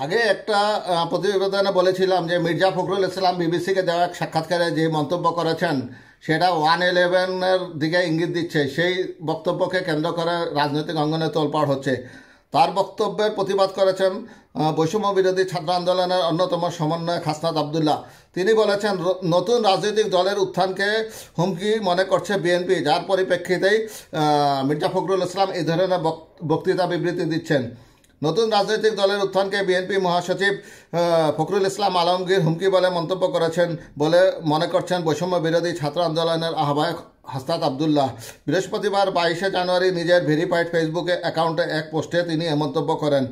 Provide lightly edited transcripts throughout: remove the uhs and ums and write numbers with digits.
আগে একটা প্রতিবেদনে বলেছিলাম যে মির্জা ফখরুল ইসলাম বিবিসিকে দেওয়া এক সাক্ষাৎকারে যে মন্তব্য করেছেন সেটা 111-এর দিকে ইঙ্গিত দিচ্ছে। সেই বক্তব্যকে কেন্দ্র করে রাজনৈতিক অঙ্গনে তোলপাড় হচ্ছে। তার বক্তব্যের প্রতিবাদ করেছেন বৈষম্য বিরোধী ছাত্র আন্দোলনের অন্যতম সমন্বয়ক হাসনাত আবদুল্লাহ। তিনি বলেছেন নতুন রাজনৈতিক দলের উত্থানকে হুমকি মনে করছে বিএনপি, যার পরিপ্রেক্ষিতেই মির্জা ফখরুল ইসলাম এই ধরনের বক্তৃতা বিবৃতি দিচ্ছেন। নতুন রাজনৈতিক দলের উত্থানকে বিএনপি মহাসচিব ফখরুল ইসলাম আলমগীর হুমকি বলে মন্তব্য করেছেন বলে মনে করছেন বৈষম্য বিরোধী ছাত্র আন্দোলনের আহ্বায়ক হাসনাত আবদুল্লাহ। বৃহস্পতিবার 22শে জানুয়ারি নিজের ভেরিফাইড ফেসবুকে অ্যাকাউন্টে এক পোস্টে তিনি এ মন্তব্য করেন।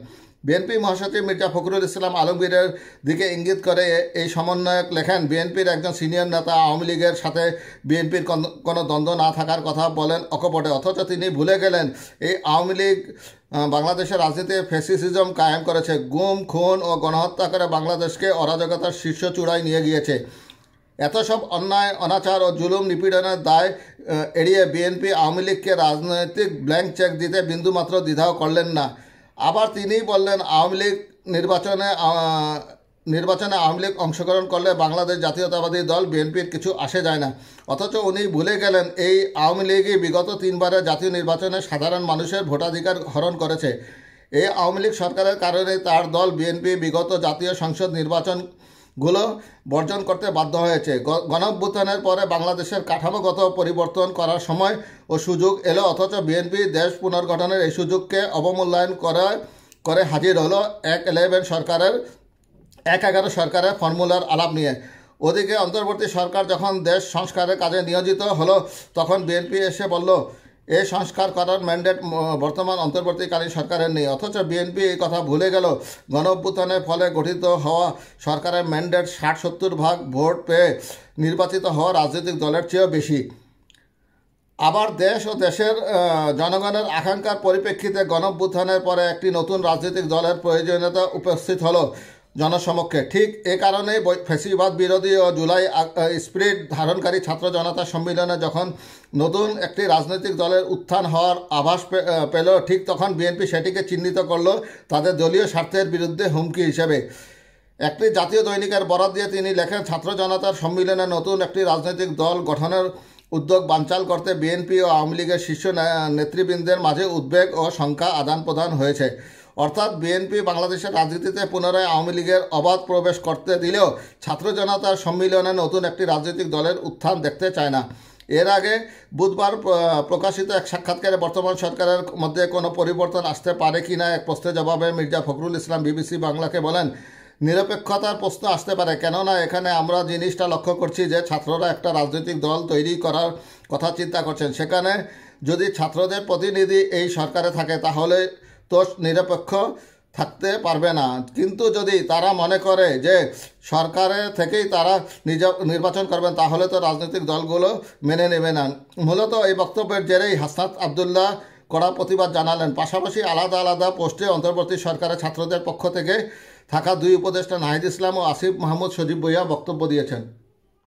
বিএনপি মহাসচিব মির্জা ফখরুল ইসলাম আলমগীরের দিকে ইঙ্গিত করে এই সমন্বয়ক লেখেন, বিএনপির একজন সিনিয়র নেতা আওয়ামী লীগের সাথে বিএনপির কোনো দ্বন্দ্ব না থাকার কথা বলেন অকপটে, অথচ তিনি ভুলে গেলেন এই আওয়ামী লীগ বাংলাদেশের রাজনীতিতে ফ্যাসিজম কায়েম করেছে, গুম খুন ও গণহত্যা করে বাংলাদেশকে অরাজকতার শীর্ষ চূড়ায় নিয়ে গিয়েছে। এত সব অন্যায় অনাচার ও জুলুম নিপীড়নের দায় এড়িয়ে বিএনপি আওয়ামী লীগকে রাজনৈতিক ব্ল্যাঙ্ক চেক দিতে বিন্দুমাত্র দ্বিধাও করলেন না। আবার তিনিই বললেন আওয়ামী লীগ নির্বাচনে আওয়ামী লীগ অংশগ্রহণ করলে বাংলাদেশ জাতীয়তাবাদী দল বিএনপির কিছু আসে যায় না। অথচ উনি ভুলে গেলেন এই আওয়ামী লীগই বিগত 3বারের জাতীয় নির্বাচনে সাধারণ মানুষের ভোটাধিকার হরণ করেছে। এই আওয়ামী লীগ সরকারের কারণে তার দল বিএনপি বিগত জাতীয় সংসদ নির্বাচনগুলো বর্জন করতে বাধ্য হয়েছে। গণঅভ্যুত্থানের পরে বাংলাদেশের কাঠামোগত পরিবর্তন করার সময় ও সুযোগ এলো, অথচ বিএনপি দেশ পুনর্গঠনের এই সুযোগকে অবমূল্যায়ন করে হাজির হলো 111 সরকারের ফর্মুলার আলাপ নিয়ে। ওদিকে অন্তর্বর্তী সরকার যখন দেশ সংস্কারের কাজে নিয়োজিত হলো, তখন বিএনপি এসে বলল এই সংস্কার করার ম্যান্ডেট বর্তমান অন্তর্বর্তীকালীন সরকারের নেই। অথচ বিএনপি এই কথা ভুলে গেল গণঅভ্যুত্থানের ফলে গঠিত হওয়া সরকারের ম্যান্ডেট 60-70 ভাগ ভোট পেয়ে নির্বাচিত হওয়া রাজনৈতিক দলের চেয়েও বেশি। আবার দেশ ও দেশের জনগণের আকাঙ্ক্ষার পরিপ্রেক্ষিতে গণঅভ্যুত্থানের পরে একটি নতুন রাজনৈতিক দলের প্রয়োজনীয়তা উপস্থিত হলো জনসমক্ষে। ঠিক এ কারণেই ফ্যাসিবাদ বিরোধী ও জুলাই স্পিরিট ধারণকারী ছাত্র জনতা সম্মেলনে যখন নতুন একটি রাজনৈতিক দলের উত্থান হওয়ার আভাস পেল, ঠিক তখন বিএনপি সেটিকে চিহ্নিত করল তাদের দলীয় স্বার্থের বিরুদ্ধে হুমকি হিসেবে। একটি জাতীয় দৈনিকের বরাত দিয়ে তিনি লেখেন, ছাত্র জনতার সম্মেলনে নতুন একটি রাজনৈতিক দল গঠনের উদ্যোগ বানচাল করতে বিএনপি ও আওয়ামী লীগের শীর্ষ নেতৃবৃন্দের মাঝে উদ্বেগ ও শঙ্কা আদান প্রদান হয়েছে। অর্থাৎ বিএনপি বাংলাদেশের রাজনীতিতে পুনরায় আওয়ামী লীগের অবাধ প্রবেশ করতে দিলেও ছাত্র জনতার সম্মেলনে নতুন একটি রাজনৈতিক দলের উত্থান দেখতে চায় না। এর আগে বুধবার প্রকাশিত এক সাক্ষাৎকারে বর্তমান সরকারের মধ্যে কোনো পরিবর্তন আসতে পারে কি না এক প্রশ্নের জবাবে মির্জা ফখরুল ইসলাম বিবিসি বাংলাকে বলেন, নিরপেক্ষতার প্রশ্ন আসতে পারে, কেননা এখানে আমরা জিনিসটা লক্ষ্য করছি যে ছাত্ররা একটা রাজনৈতিক দল তৈরি করার কথা চিন্তা করছেন। সেখানে যদি ছাত্রদের প্রতিনিধি এই সরকারে থাকে তাহলে তো নিরপেক্ষ থাকতে পারবে না। কিন্তু যদি তারা মনে করে যে সরকারে থেকেই তারা নির্বাচন করবেন, তাহলে তো রাজনৈতিক দলগুলো মেনে নেবে না। মূলত এই বক্তব্যের জেরেই হাসনাত আবদুল্লাহ কড়া প্রতিবাদ জানালেন। পাশাপাশি আলাদা আলাদা পোস্টে অন্তর্বর্তী সরকারের ছাত্রদের পক্ষ থেকে থাকা 2 উপদেষ্টা নাহিদ ইসলাম ও আসিফ মাহমুদ সজীব ভুঁইয়া বক্তব্য দিয়েছেন।